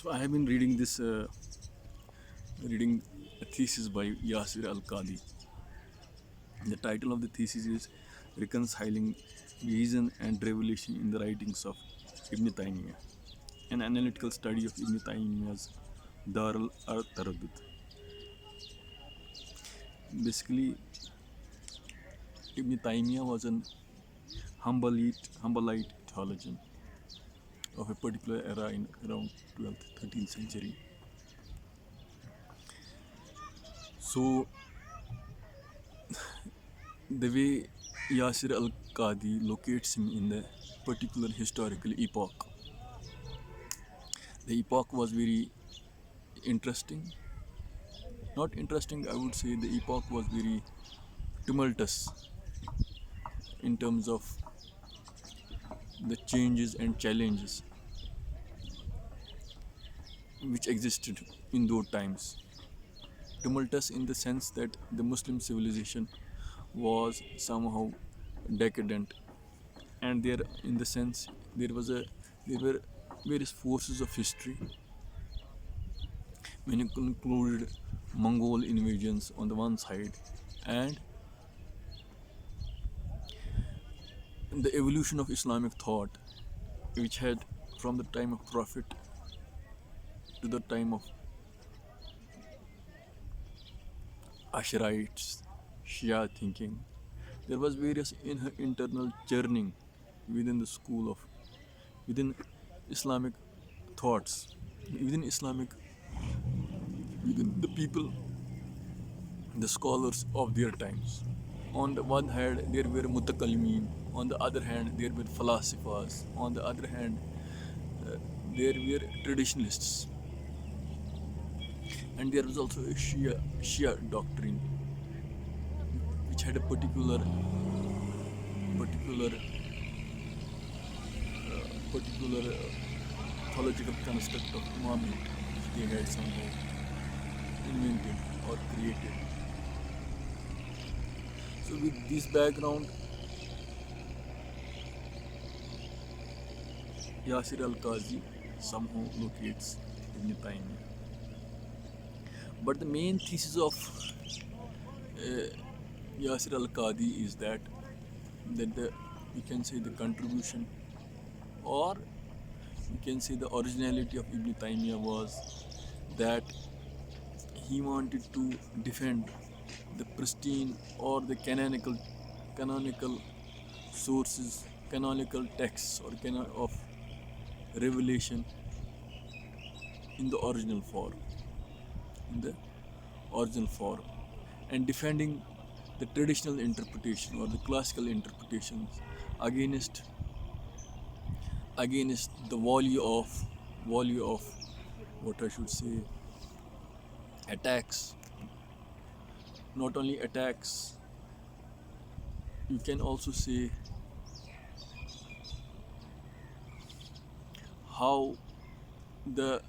So I have been reading a thesis by Yasir Al-Qadi. The title of the thesis is Reconciling Reason and Revelation in the Writings of Ibn Taymiyya, an analytical study of Ibn Taymiyya's Dar al-Taraddud. Basically, Ibn Taymiyya was an Hanbalite theologian of a particular era in around 12th, 13th century. So the way Yasir al-Qadi locates him in the particular historical epoch, the epoch was very interesting. Not interesting, I would say the epoch was very tumultuous in terms of the changes and challenges which existed in those times. Tumultuous in the sense that the Muslim civilization was somehow decadent, and there, in the sense, there were various forces of history when you included Mongol invasions on the one side and the evolution of Islamic thought, which had from the time of Prophet to the time of Asharites, Shia thinking. There was various internal churning within the school of within Islamic thoughts, within Islamic within the people, the scholars of their times. On the one hand, there were mutakallimin. On the other hand, there were philosophers. On the other hand, there were traditionalists. And there was also a Shia doctrine, which had a particular theological construct of imamate, which they had somehow invented or created. So with this background, Yasir al-Qazi somehow locates Ibn Taymiyyah. But the main thesis of Yasir al-Qadi is that we can say the contribution, or we can say the originality of Ibn Taymiyyah was that he wanted to defend the pristine or the canonical sources, canonical texts or of revelation in the original form, and defending the traditional interpretation or the classical interpretations against the volley of what I should say attacks. Not only attacks, you can also say how the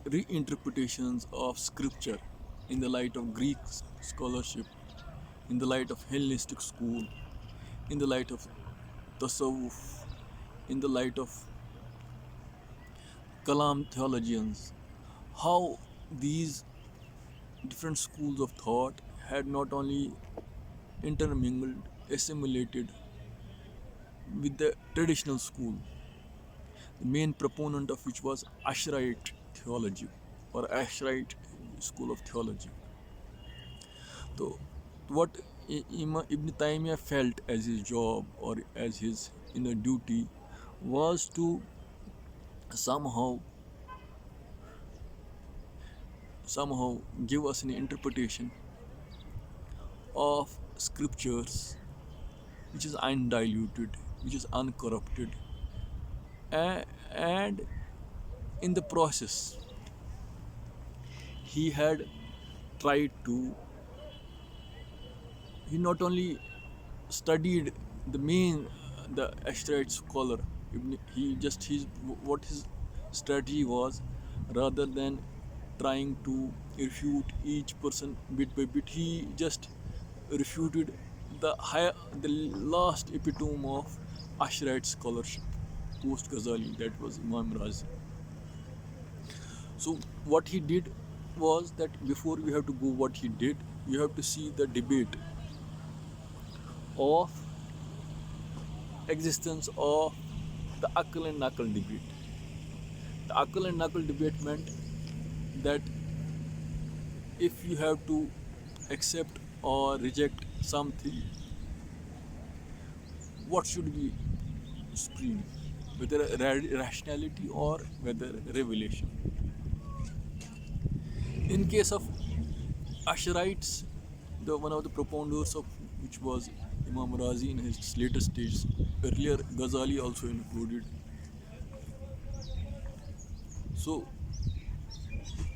reinterpretations of scripture in the light of Greek scholarship, in the light of Hellenistic school, in the light of Tasawwuf, in the light of Kalam theologians, how these different schools of thought had not only intermingled, assimilated with the traditional school, the main proponent of which was Asharite theology or Asharite school of theology. So, what Ibn Taymiyyah felt as his job or as his inner duty was to somehow give us an interpretation of scriptures which is undiluted, which is uncorrupted, and in the process he had tried to he not only studied the Ashtarite scholar, what his strategy was, rather than trying to refute each person bit by bit, he just refuted the last epitome of Asharite scholarship post Ghazali, that was Imam Razi. So what he did was that before we have to go what he did, you have to see the debate of existence of the akal and nakal debate. The akal and nakal debate meant that if you have to accept or reject something, what should be supreme, whether rationality or whether revelation. In case of Asharites, the one of the propounders of which was Imam Razi in his later stages. Earlier, Ghazali also included. So,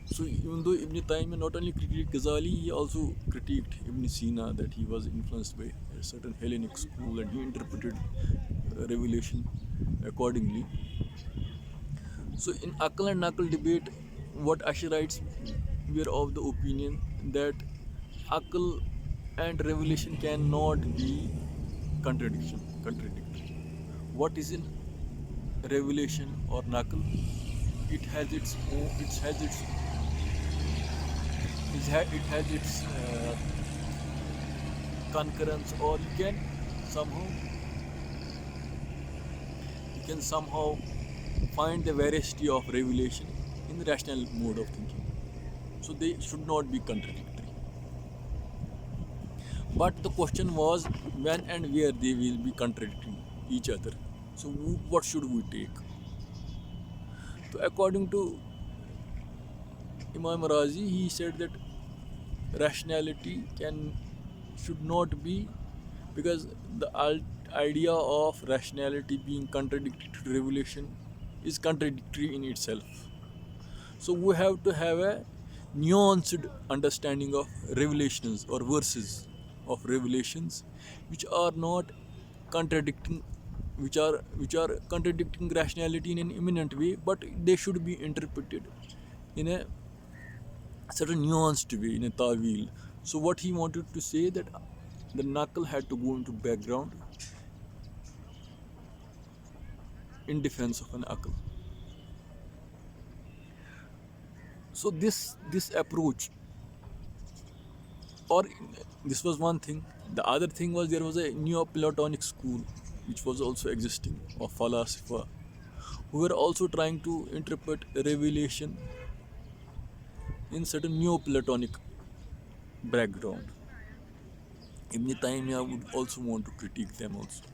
so even though Ibn Taymiyyah not only critiqued Ghazali, he also critiqued Ibn Sina, that he was influenced by a certain Hellenic school and he interpreted revelation accordingly. So in Akal and Nakal debate, what Asharites were of the opinion that Akal and revelation cannot be contradictory. What is in revelation or Nakal? It has its own, it has its concurrence, or somehow you can somehow find the veracity of revelation in the rational mode of thinking. So they should not be contradictory. But the question was when and where they will be contradicting each other. So what should we take? So according to Imam Razi, he said that rationality should not be, because the idea of rationality being contradictory to revelation is contradictory in itself. So we have to have a nuanced understanding of revelations or verses of revelations which are not contradicting, which are contradicting rationality in an imminent way, but they should be interpreted in a certain nuanced way, in a tawil. So what he wanted to say that the knuckle had to go into background in defense of an akal. So this approach, or this was one thing. The other thing was there was a Neoplatonic school which was also existing of philosopher who were also trying to interpret revelation in certain Neoplatonic background. Ibn Taymiyya would also want to critique them also.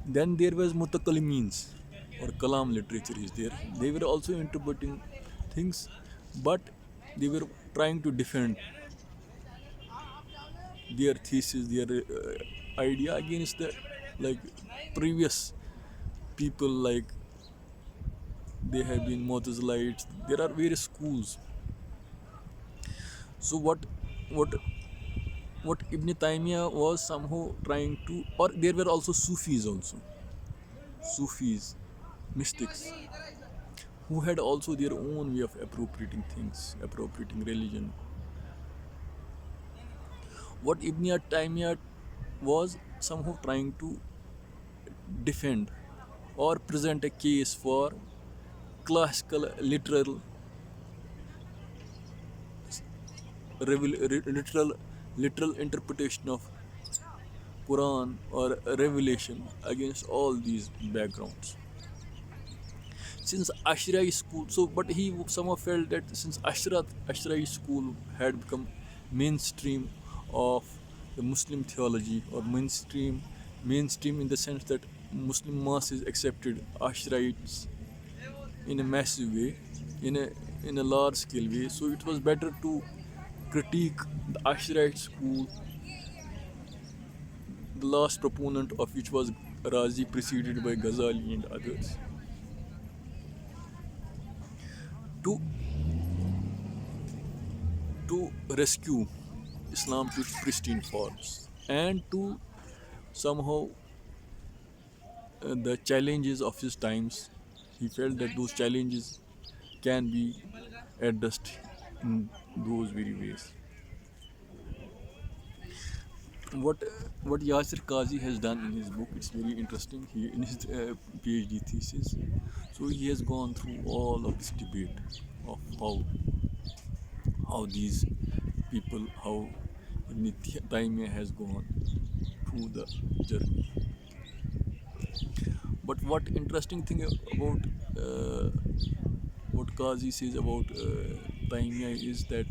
Then there was mutakallimins or kalam literature is there. They were also interpreting things, but they were trying to defend their thesis, their idea against the like previous people, like they have been Mu'tazilites. There are various schools. So what what Ibn Taymiyyah was somehow trying to, or there were also Sufis, mystics, who had also their own way of appropriating things, appropriating religion. What Ibn Taymiyyah was somehow trying to defend or present a case for classical literal literal interpretation of Quran or revelation against all these backgrounds. Since Ashra'i school, so but he somehow felt that since Ashra'i school had become mainstream of the Muslim theology, or mainstream in the sense that Muslim masses accepted Ashra'ites in a massive way, in a large scale way. So it was better to critique the Ashrite school, the last proponent of which was Razi, preceded by Ghazali and others, to to rescue Islam to its pristine forms and to somehow the challenges of his times. He felt that those challenges can be addressed in those very ways. what what Yasir Kazi has done in his book, it's very interesting. In his PhD thesis, so he has gone through all of this debate. of how these people, how Ibn Taymiyyah has gone through the journey. But what interesting thing about what Qazi says about Taymiyya is that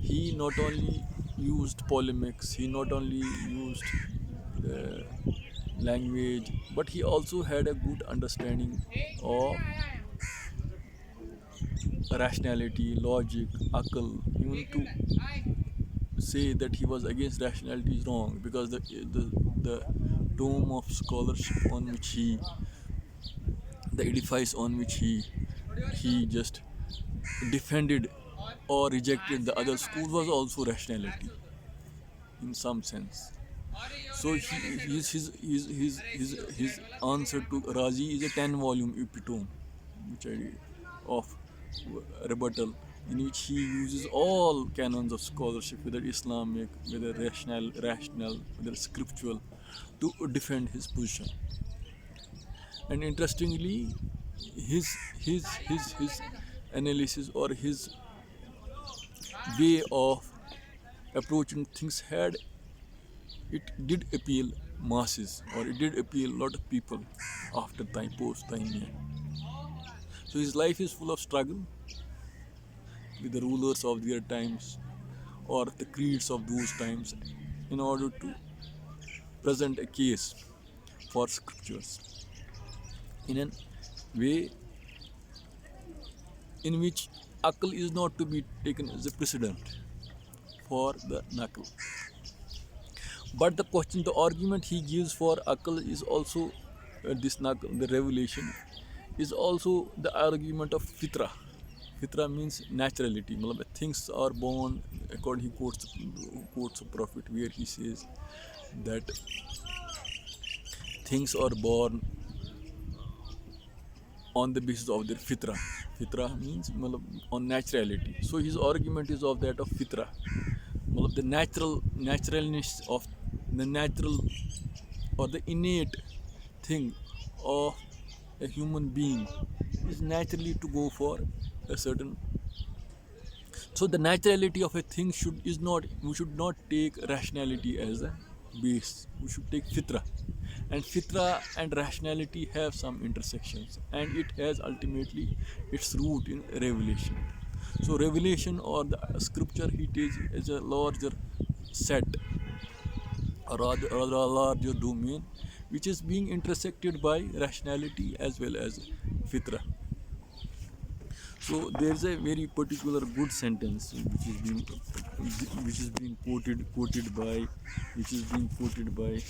he not only used polemics, he not only used uh, language, but he also had a good understanding of rationality, logic, akal. Even to say that he was against rationality is wrong, because the dome of scholarship on which the edifice on which he just defended or rejected the other school was also rationality in some sense. So his answer to Razi is a 10-volume epitome, which I did, of rebuttal, in which he uses all canons of scholarship, whether Islamic, whether rational, whether scriptural, to defend his position. And interestingly, his analysis or his way of approaching things had it did appeal masses, or it did appeal a lot of people after time, post time. So his life is full of struggle with the rulers of their times or the creeds of those times, in order to present a case for scriptures in a way in which akal is not to be taken as a precedent for the nakal. But the question, the argument he gives for akal is also this nakal, the revelation, is also the argument of fitra. Fitra means naturality. Things are born, according, he quotes a prophet where he says that things are born on the basis of their fitra. Fitra means on naturality. So his argument is of that of fitra. The naturalness of the natural or the innate thing of a human being is naturally to go for a certain. So the naturality of a thing is not, we should not take rationality as a base. We should take fitra. And fitra and rationality have some intersections, and it has ultimately its root in revelation. So revelation or the scripture he takes as a larger set, or rather a larger domain, which is being intersected by rationality as well as fitra. So there is a very particular good sentence which is being quoted by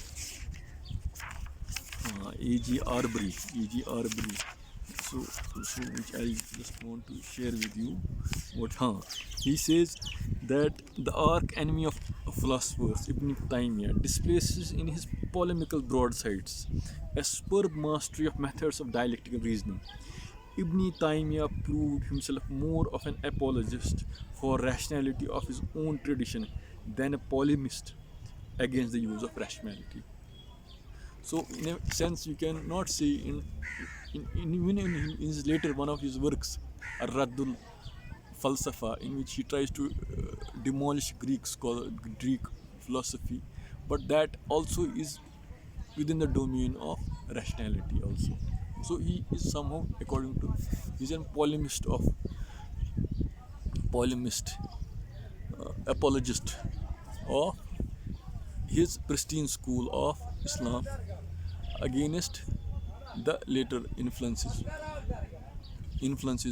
A.G. Arbery. A.G. Arbery. So which I just want to share with you. He says that the arch enemy of philosophers, Ibn Taymiyyah, displaces in his polemical broadsides a superb mastery of methods of dialectical reasoning. Ibn Taymiyyah proved himself more of an apologist for rationality of his own tradition than a polemist against the use of rationality. So, in a sense, you cannot say even in his later one of his works, Ar-Raddul Falsafa, in which he tries to demolish Greek philosophy, but that also is within the domain of rationality also. So he is somehow, according to, he's a polemist, apologist of his pristine school of Islam against the later influences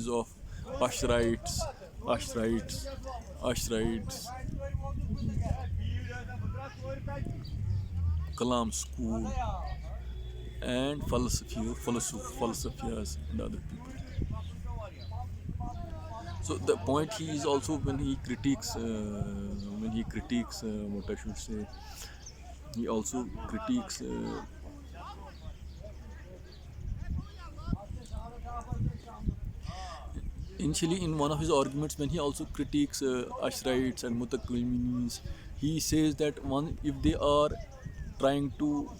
of Ash'arites, Ash'arites, Kalam school, and falsafiyas and other people. So the point he is also, when he critiques what I should say, he also critiques initially in one of his arguments, when he also critiques Ash'arites and Mutakallimins, he says that if they are trying to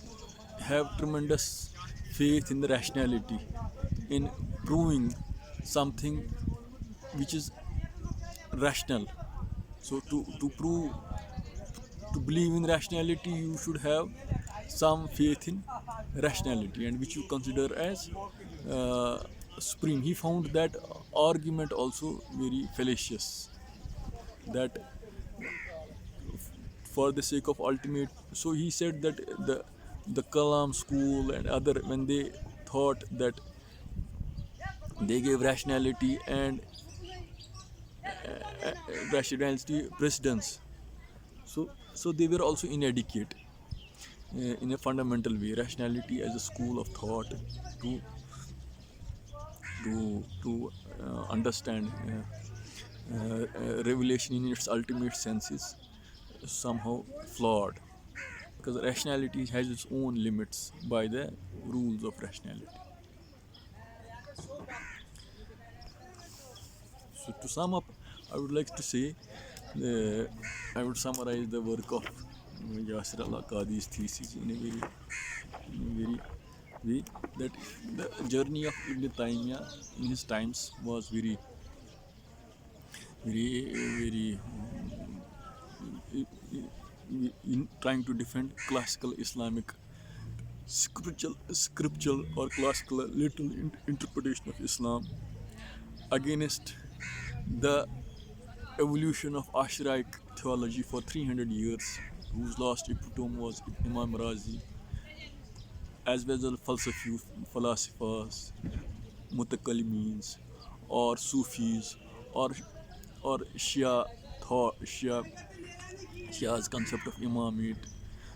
have tremendous faith in the rationality, in proving something which is rational. So to believe in rationality, you should have some faith in rationality, and which you consider as uh, supreme. He found that argument also very fallacious, that for the sake of ultimate. So he said that the Kalam school and other, when they thought that they gave rationality and rationality precedence, so they were also inadequate in a fundamental way. Rationality as a school of thought to understand revelation in its ultimate sense is somehow flawed, because rationality has its own limits by the rules of rationality. So to sum up, I would like to say, I would summarize the work of Yasir Allah Qadi's thesis in a very way, that the journey of Ibn Taymiyya in his times was very in trying to defend classical Islamic scriptural or classical literal interpretation of Islam against the evolution of Ashraic theology for 300 years, whose last epitome was Imam Razi, as well as philosophers, mutakallimins, or Sufis, or Shia thought, Shia's concept of Imamate.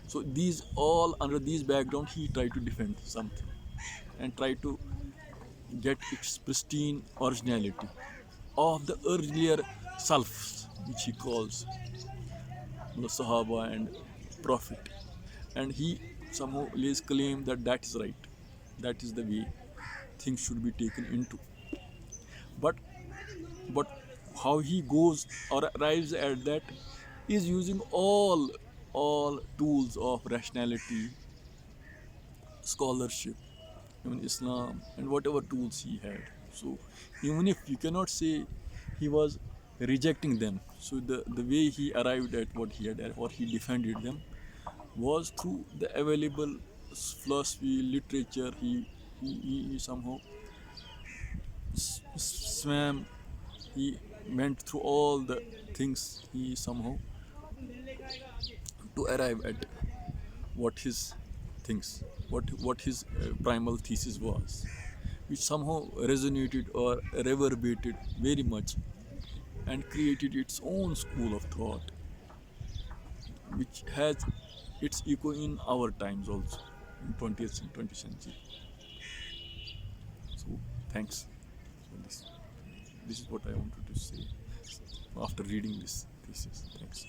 So these all under these background, he tried to defend something and try to get its pristine originality of the earlier Salafs, which he calls the Sahaba and Prophet. And he somehow lays claim that that is right, that is the way things should be taken into. But but how he goes or arrives at that is using all tools of rationality, scholarship, even Islam, and whatever tools he had. So even if you cannot say he was rejecting them, so the way he arrived at what he had or he defended them was through the available philosophy, literature. He somehow swam, he went through all the things, he somehow to arrive at what his things, what his primal thesis was, which somehow resonated or reverberated very much and created its own school of thought, which has its echo in our times also, in 20th and 20th century. So thanks for this. This is what I wanted to say after reading this thesis. Thanks.